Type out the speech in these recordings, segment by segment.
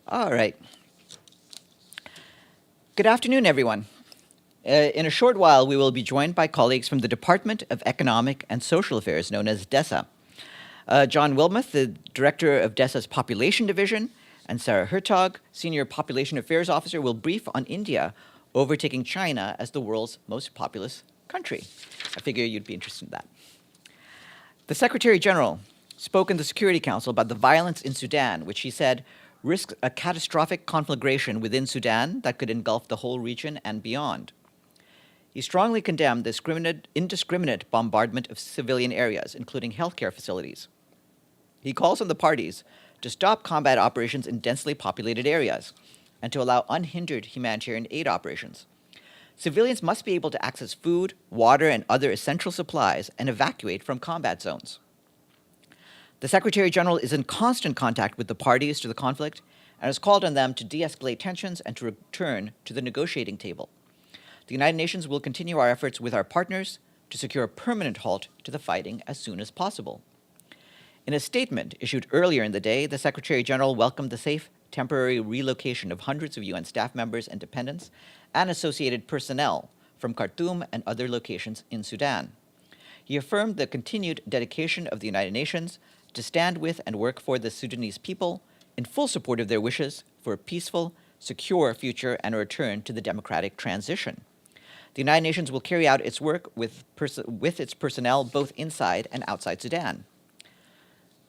All right. Good afternoon, everyone. In a short while, we will be joined by colleagues from the Department of Economic and Social Affairs, known as DESA. John Wilmoth, the Director of DESA's Population Division, and Sarah Hertog, Senior Population Affairs Officer, will brief on India overtaking China as the world's most populous country. I figure you'd be interested in that. The Secretary General spoke in the Security Council about the violence in Sudan, which he said risks a catastrophic conflagration within Sudan that could engulf the whole region and beyond. He strongly condemned the indiscriminate bombardment of civilian areas, including healthcare facilities. He calls on the parties to stop combat operations in densely populated areas and to allow unhindered humanitarian aid operations. Civilians must be able to access food, water, and other essential supplies and evacuate from combat zones. The Secretary General is in constant contact with the parties to the conflict and has called on them to de-escalate tensions and to return to the negotiating table. The United Nations will continue our efforts with our partners to secure a permanent halt to the fighting as soon as possible. In a statement issued earlier in the day, the Secretary General welcomed the safe temporary relocation of hundreds of UN staff members and dependents and associated personnel from Khartoum and other locations in Sudan. He affirmed the continued dedication of the United Nations to stand with and work for the Sudanese people in full support of their wishes for a peaceful, secure future and a return to the democratic transition. The United Nations will carry out its work with its personnel both inside and outside Sudan.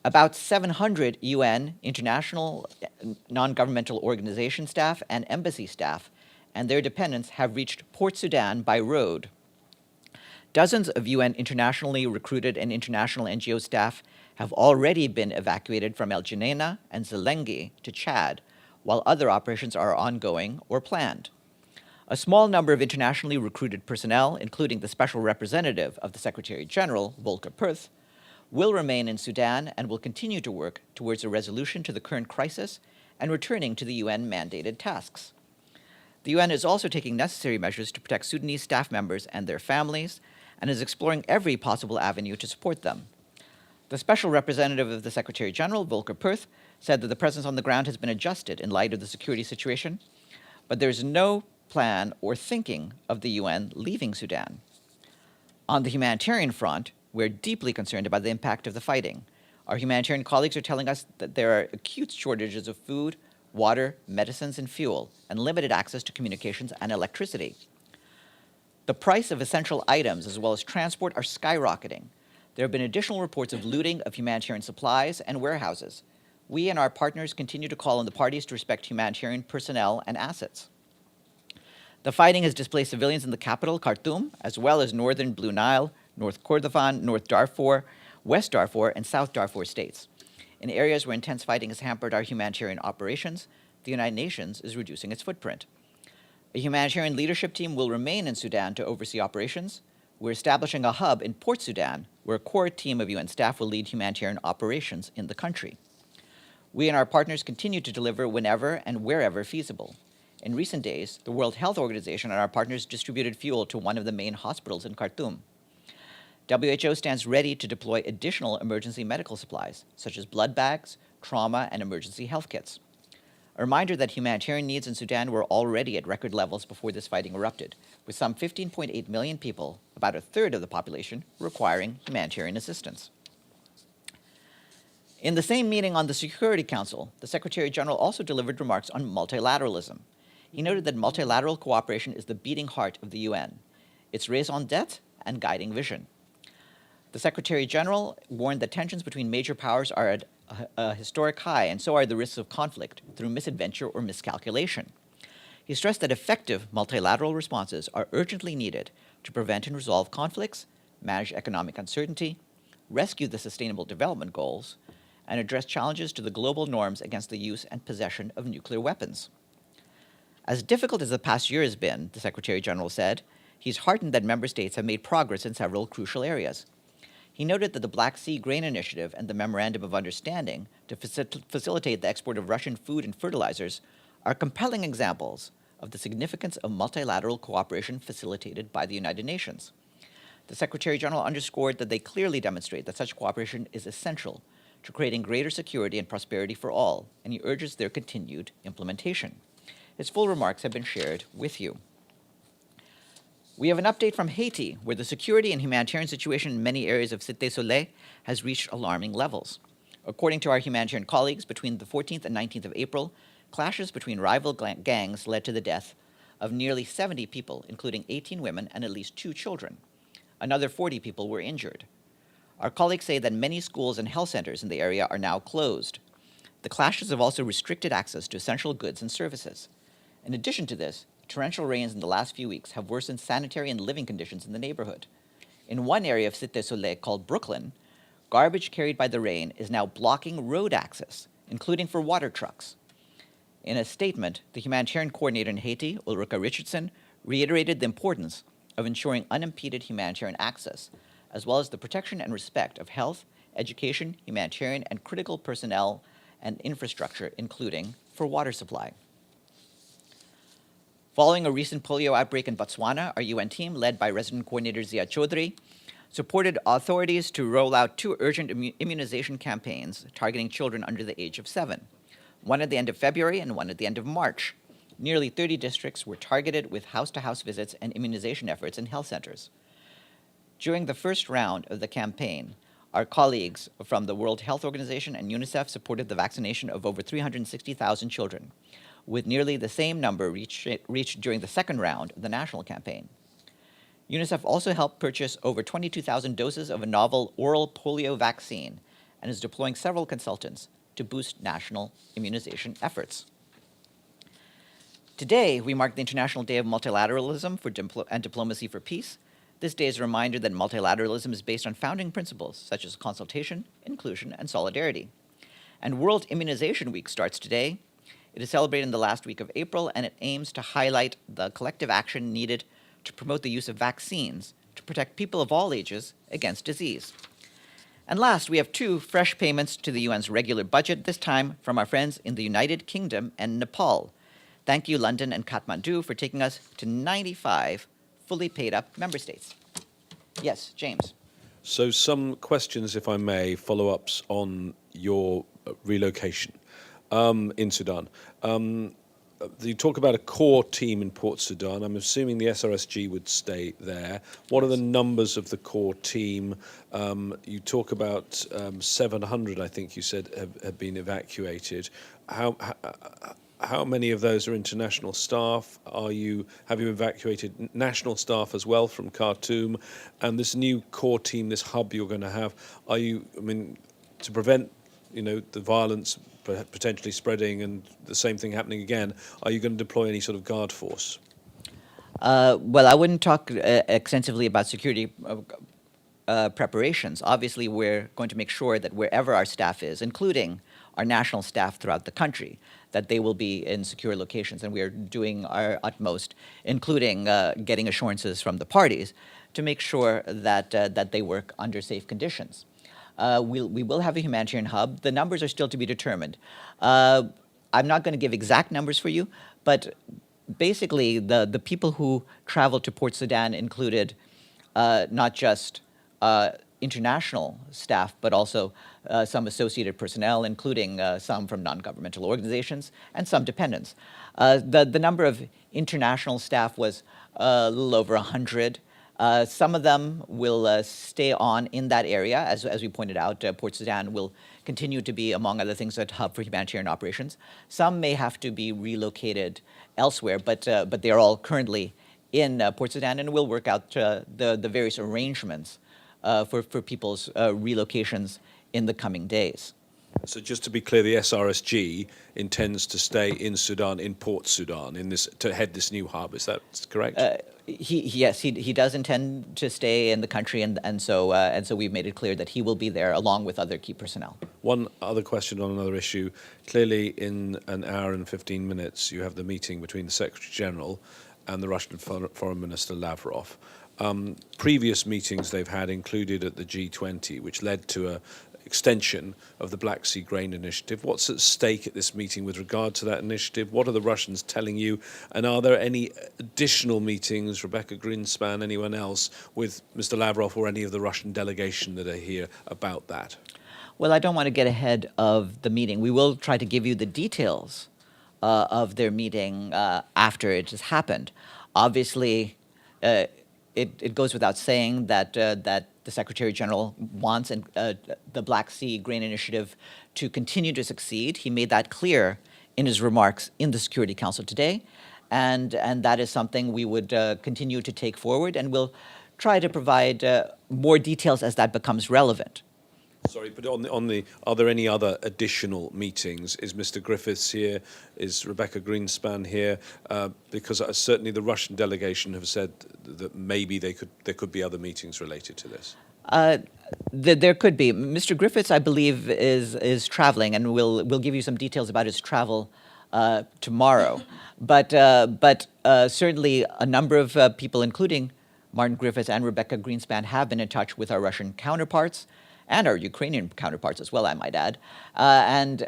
About 700 UN, international, non-governmental organization staff and embassy staff and their dependents have reached Port Sudan by road. Dozens of UN internationally recruited and international NGO staff have already been evacuated from El Geneina and Zelenge to Chad, while other operations are ongoing or planned. A small number of internationally recruited personnel, including the Special Representative of the Secretary General, Volker Perth, will remain in Sudan and will continue to work towards a resolution to the current crisis and returning to the UN-mandated tasks. The UN is also taking necessary measures to protect Sudanese staff members and their families and is exploring every possible avenue to support them. The Special Representative of the Secretary General, Volker Perth, said that the presence on the ground has been adjusted in light of the security situation, but there is no plan or thinking of the UN leaving Sudan. On the humanitarian front, we're deeply concerned about the impact of the fighting. Our humanitarian colleagues are telling us that there are acute shortages of food, water, medicines, and fuel, and limited access to communications and electricity. The price of essential items as well as transport are skyrocketing. There have been additional reports of looting of humanitarian supplies and warehouses. We and our partners continue to call on the parties to respect humanitarian personnel and assets. The fighting has displaced civilians in the capital, Khartoum, as well as northern Blue Nile, North Kordofan, North Darfur, West Darfur, and South Darfur states. In areas where intense fighting has hampered our humanitarian operations, the United Nations is reducing its footprint. A humanitarian leadership team will remain in Sudan to oversee operations. We're establishing a hub in Port Sudan, where a core team of UN staff will lead humanitarian operations in the country. We and our partners continue to deliver whenever and wherever feasible. In recent days, the World Health Organization and our partners distributed fuel to one of the main hospitals in Khartoum. WHO stands ready to deploy additional emergency medical supplies, such as blood bags, trauma, and emergency health kits. A reminder that humanitarian needs in Sudan were already at record levels before this fighting erupted, with some 15.8 million people, about a third of the population, requiring humanitarian assistance. In the same meeting on the Security Council, the Secretary General also delivered remarks on multilateralism. He noted that multilateral cooperation is the beating heart of the UN, its raison d'etre and guiding vision. The Secretary General warned that tensions between major powers are at a historic high, and so are the risks of conflict through misadventure or miscalculation. He stressed that effective multilateral responses are urgently needed to prevent and resolve conflicts, manage economic uncertainty, rescue the Sustainable Development Goals, and address challenges to the global norms against the use and possession of nuclear weapons. As difficult as the past year has been, the Secretary General said, he's heartened that member states have made progress in several crucial areas. He noted that the Black Sea Grain Initiative and the Memorandum of Understanding to facilitate the export of Russian food and fertilizers are compelling examples of the significance of multilateral cooperation facilitated by the United Nations. The Secretary General underscored that they clearly demonstrate that such cooperation is essential to creating greater security and prosperity for all, and he urges their continued implementation. His full remarks have been shared with you. We have an update from Haiti, where the security and humanitarian situation in many areas of Cité Soleil has reached alarming levels. According to our humanitarian colleagues, between the 14th and 19th of April, clashes between rival gangs led to the death of nearly 70 people, including 18 women and at least 2 children. Another 40 people were injured. Our colleagues say that many schools and health centers in the area are now closed. The clashes have also restricted access to essential goods and services. In addition to this, torrential rains in the last few weeks have worsened sanitary and living conditions in the neighborhood. In one area of Cité Soleil called Brooklyn, garbage carried by the rain is now blocking road access, including for water trucks. In a statement, the humanitarian coordinator in Haiti, Ulrika Richardson, reiterated the importance of ensuring unimpeded humanitarian access, as well as the protection and respect of health, education, humanitarian, and critical personnel and infrastructure, including for water supply. Following a recent polio outbreak in Botswana, our UN team, led by resident coordinator Zia Chaudhry, supported authorities to roll out 2 urgent immunization campaigns targeting children under the age of 7, one at the end of February and one at the end of March. Nearly 30 districts were targeted with house-to-house visits and immunization efforts in health centers. During the first round of the campaign, our colleagues from the World Health Organization and UNICEF supported the vaccination of over 360,000 children, with nearly the same number reached during the second round of the national campaign. UNICEF also helped purchase over 22,000 doses of a novel oral polio vaccine and is deploying several consultants to boost national immunization efforts. Today, we mark the International Day of Multilateralism and Diplomacy for Peace. This day is a reminder that multilateralism is based on founding principles such as consultation, inclusion, and solidarity. And World Immunization Week starts today. It is celebrated in the last week of April, and it aims to highlight the collective action needed to promote the use of vaccines to protect people of all ages against disease. And last, we have 2 fresh payments to the UN's regular budget, this time from our friends in the United Kingdom and Nepal. Thank you, London and Kathmandu, for taking us to 95 fully paid up member states. Yes, James. So some questions, if I may, follow-ups on your relocation in Sudan. You talk about a core team in Port Sudan. I'm assuming the SRSG would stay there. What are the numbers of the core team? You talk about 700, I think you said, have been evacuated. How many of those are international staff? Have you evacuated national staff as well from Khartoum? And this new core team, this hub you're going to have, to prevent, the violence potentially spreading and the same thing happening again, are you going to deploy any sort of guard force? Well, I wouldn't talk extensively about security preparations. Obviously, we're going to make sure that wherever our staff is, including our national staff throughout the country, that they will be in secure locations. And we are doing our utmost, including getting assurances from the parties, to make sure that they work under safe conditions. We will have a humanitarian hub. The numbers are still to be determined. I'm not going to give exact numbers for you, but basically the people who traveled to Port Sudan included not just international staff, but also some associated personnel, including some from non-governmental organizations and some dependents. The number of international staff was a little over 100. Some of them will stay on in that area. As we pointed out, Port Sudan will continue to be, among other things, a hub for humanitarian operations. Some may have to be relocated elsewhere, but they are all currently in Port Sudan, and we'll work out the various arrangements for people's relocations in the coming days. So just to be clear, the SRSG intends to stay in Sudan, in Port Sudan, to head this new hub. Is that correct? Yes, he does intend to stay in the country, and so we've made it clear that he will be there along with other key personnel. One other question on another issue. Clearly, in an hour and 15 minutes, you have the meeting between the Secretary General and the Russian Foreign Minister Lavrov. Previous meetings they've had included at the G20, which led to an extension of the Black Sea Grain Initiative. What's at stake at this meeting with regard to that initiative? What are the Russians telling you? And are there any additional meetings, Rebecca Greenspan, anyone else, with Mr. Lavrov or any of the Russian delegation that are here about that? Well, I don't want to get ahead of the meeting. We will try to give you the details of their meeting after it has happened. Obviously, it goes without saying that the Secretary General wants the Black Sea Grain Initiative to continue to succeed. He made that clear in his remarks in the Security Council today, and that is something we would continue to take forward, and we'll try to provide more details as that becomes relevant. Sorry, but are there any other additional meetings? Is Mr. Griffiths here? Is Rebecca Greenspan here? Because certainly the Russian delegation have said that maybe there could be other meetings related to this. There could be. Mr. Griffiths, I believe, is traveling, and we'll give you some details about his travel tomorrow. But certainly a number of people, including Martin Griffiths and Rebecca Greenspan, have been in touch with our Russian counterparts and our Ukrainian counterparts as well, I might add, and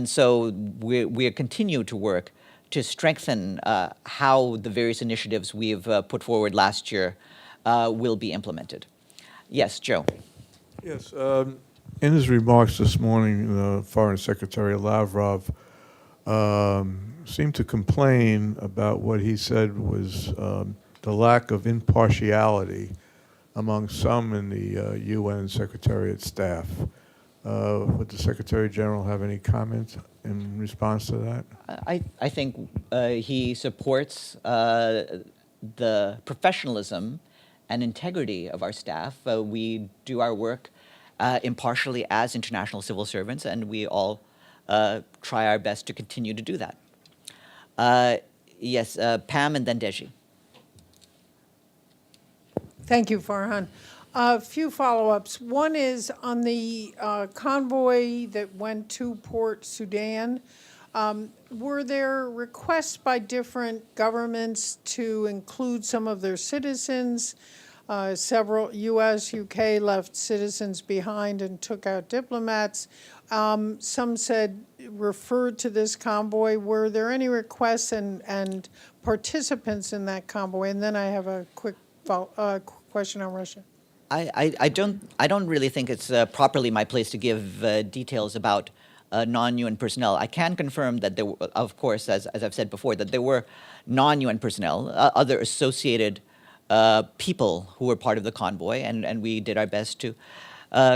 so we continue to work to strengthen how the various initiatives we've put forward last year will be implemented. Yes, Joe. Yes, in his remarks this morning, Foreign Secretary Lavrov seemed to complain about what he said was the lack of impartiality among some in the UN Secretariat staff. Would the Secretary General have any comments in response to that? I think he supports the professionalism and integrity of our staff. We do our work impartially as international civil servants, and we all try our best to continue to do that. Yes, Pam and then Deji. Thank you, Farhan. A few follow-ups. One is on the convoy that went to Port Sudan. Were there requests by different governments to include some of their citizens? Several U.S., UK left citizens behind and took out diplomats. Some said referred to this convoy. Were there any requests and participants in that convoy? And then I have a quick question on Russia. I don't really think it's properly my place to give details about non-UN personnel. I can confirm that there were, of course, as I've said before, that there were non-UN personnel, other associated people who were part of the convoy, and we did our best to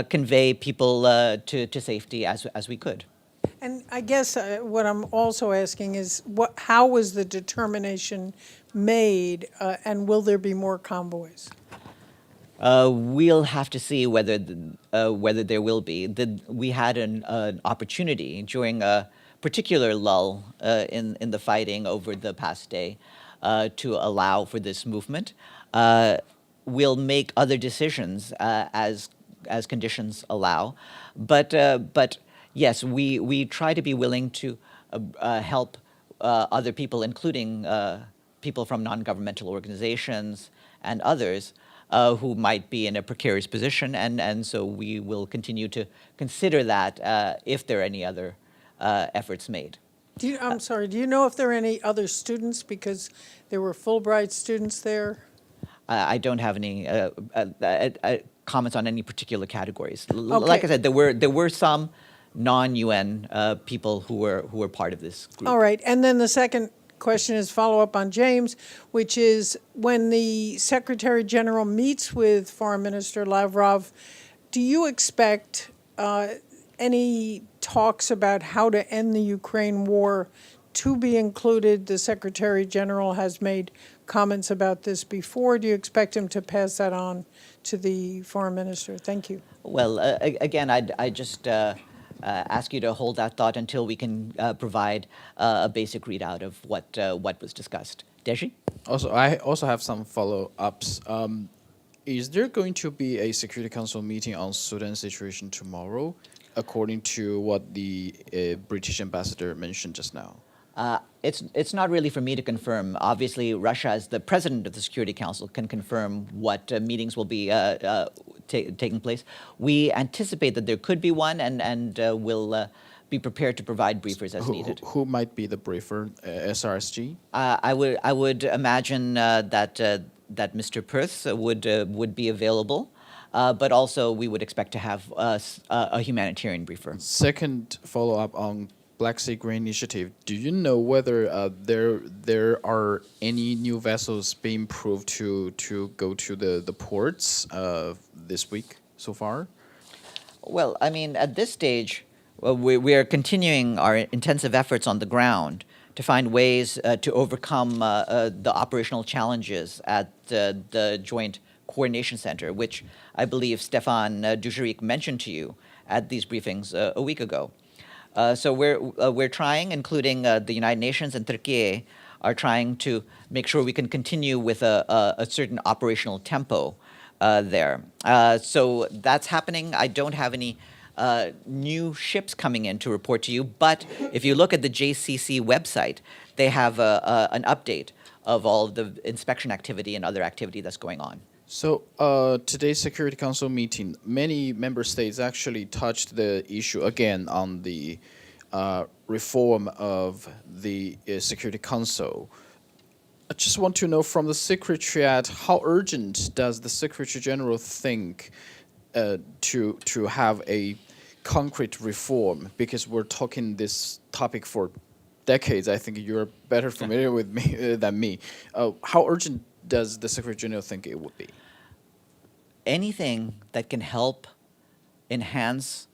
convey people to safety as we could. And I guess what I'm also asking is, how was the determination made, and will there be more convoys? We'll have to see whether there will be. We had an opportunity during a particular lull in the fighting over the past day to allow for this movement. We'll make other decisions as conditions allow, but yes, we try to be willing to help other people, including people from non-governmental organizations and others who might be in a precarious position, and so we will continue to consider that if there are any other efforts made. I'm sorry, do you know if there are any other students, because there were Fulbright students there? I don't have any comments on any particular categories. Okay. Like I said, there were some non-UN people who were part of this group. All right, and then the second question is follow up on James, which is when the Secretary General meets with Foreign Minister Lavrov, do you expect any talks about how to end the Ukraine war to be included? The Secretary General has made comments about this before. Do you expect him to pass that on to the Foreign Minister? Thank you. Well, again, I just ask you to hold that thought until we can provide a basic readout of what was discussed. Deji? I also have some follow-ups. Is there going to be a Security Council meeting on Sudan situation tomorrow, according to what the British ambassador mentioned just now? It's not really for me to confirm. Obviously, Russia, as the president of the Security Council, can confirm what meetings will be taking place. We anticipate that there could be one, and will be prepared to provide briefers as needed. Who might be the briefer? SRSG? I would imagine that Mr. Perth would be available. but also we would expect to have a humanitarian briefer. Second follow-up on Black Sea Grain Initiative. Do you know whether there are any new vessels being proved to go to the ports this week so far? Well, I mean, at this stage, we are continuing our intensive efforts on the ground to find ways to overcome the operational challenges at the Joint Coordination Center, which I believe Stefan Dujarric mentioned to you at these briefings a week ago. So we're trying, including the United Nations and Turkey, are trying to make sure we can continue with a certain operational tempo there. So that's happening. I don't have any new ships coming in to report to you, but if you look at the JCC website, they have an update of all the inspection activity and other activity that's going on. So today's Security Council meeting, many member states actually touched the issue again on the reform of the Security Council. I just want to know from the Secretariat, how urgent does the Secretary General think to have a concrete reform? Because we're talking this topic for decades. I think you're better familiar with me than me. How urgent does the Secretary General think it would be? Anything that can help enhance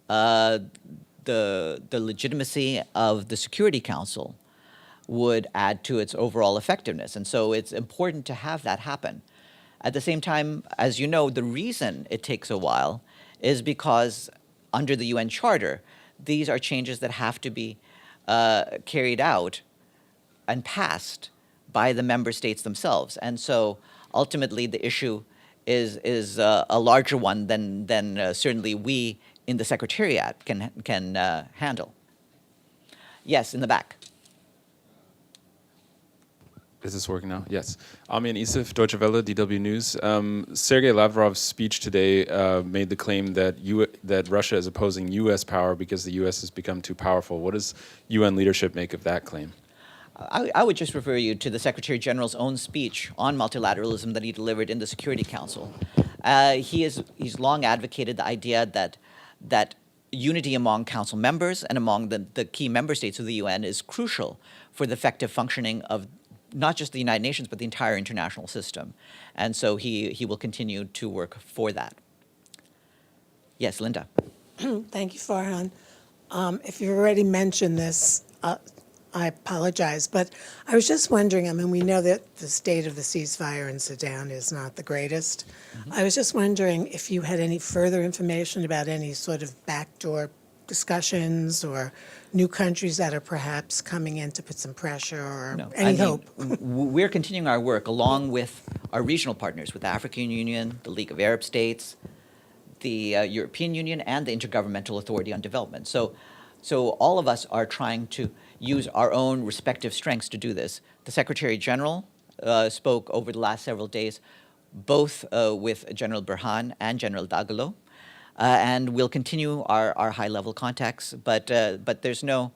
the legitimacy of the Security Council would add to its overall effectiveness. And so it's important to have that happen. At the same time, as you know, the reason it takes a while is because under the UN Charter, these are changes that have to be carried out and passed by the member states themselves. And so ultimately the issue is a larger one than certainly we in the Secretariat can handle. Yes, in the back. Is this working now? Yes. Amin Isif, Deutsche Welle, DW News. Sergei Lavrov's speech today made the claim that Russia is opposing U.S. power because the U.S. has become too powerful. What does UN leadership make of that claim? I would just refer you to the Secretary General's own speech on multilateralism that he delivered in the Security Council. He's long advocated the idea that unity among Council members and among the key member states of the UN is crucial for the effective functioning of not just the United Nations, but the entire international system. And so he will continue to work for that. Yes, Linda. Thank you, Farhan. If you've already mentioned this, I apologize, but I was just wondering, I mean, we know that the state of the ceasefire in Sudan is not the greatest. Mm-hmm. I was just wondering if you had any further information about any sort of backdoor discussions or new countries that are perhaps coming in to put some pressure or any hope. We're continuing our work along with our regional partners, with the African Union, the League of Arab States, the European Union, and the Intergovernmental Authority on Development. So all of us are trying to use our own respective strengths to do this. The Secretary General spoke over the last several days, both with General Farhan and General Dagalo, and we'll continue our high-level contacts. But there's no,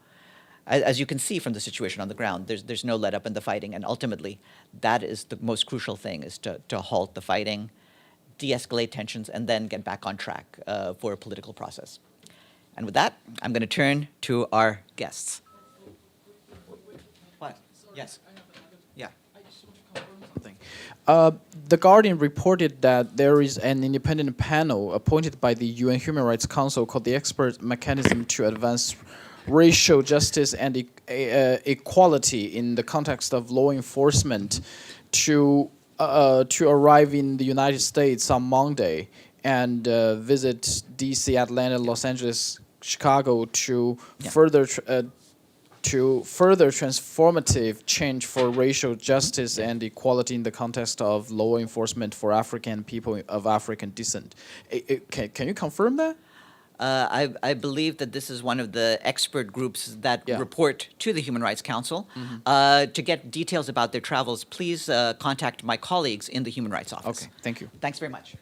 as you can see from the situation on the ground, there's no let up in the fighting, and ultimately, that is the most crucial thing: is to halt the fighting, de-escalate tensions, and then get back on track for a political process. And with that, I'm going to turn to our guests. What? Yes. Yeah. Something. The Guardian reported that there is an independent panel appointed by the UN Human Rights Council called the Expert Mechanism to Advance Racial Justice and Equality in the context of law enforcement to arrive in the United States on Monday and visit D.C., Atlanta, Los Angeles, Chicago to further transformative change for racial justice and equality in the context of law enforcement for African people of African descent. Can you confirm that? I believe that this is one of the expert groups that report to the Human Rights Council. Mm-hmm. To get details about their travels, please contact my colleagues in the Human Rights Office. Okay, thank you. Thanks very much.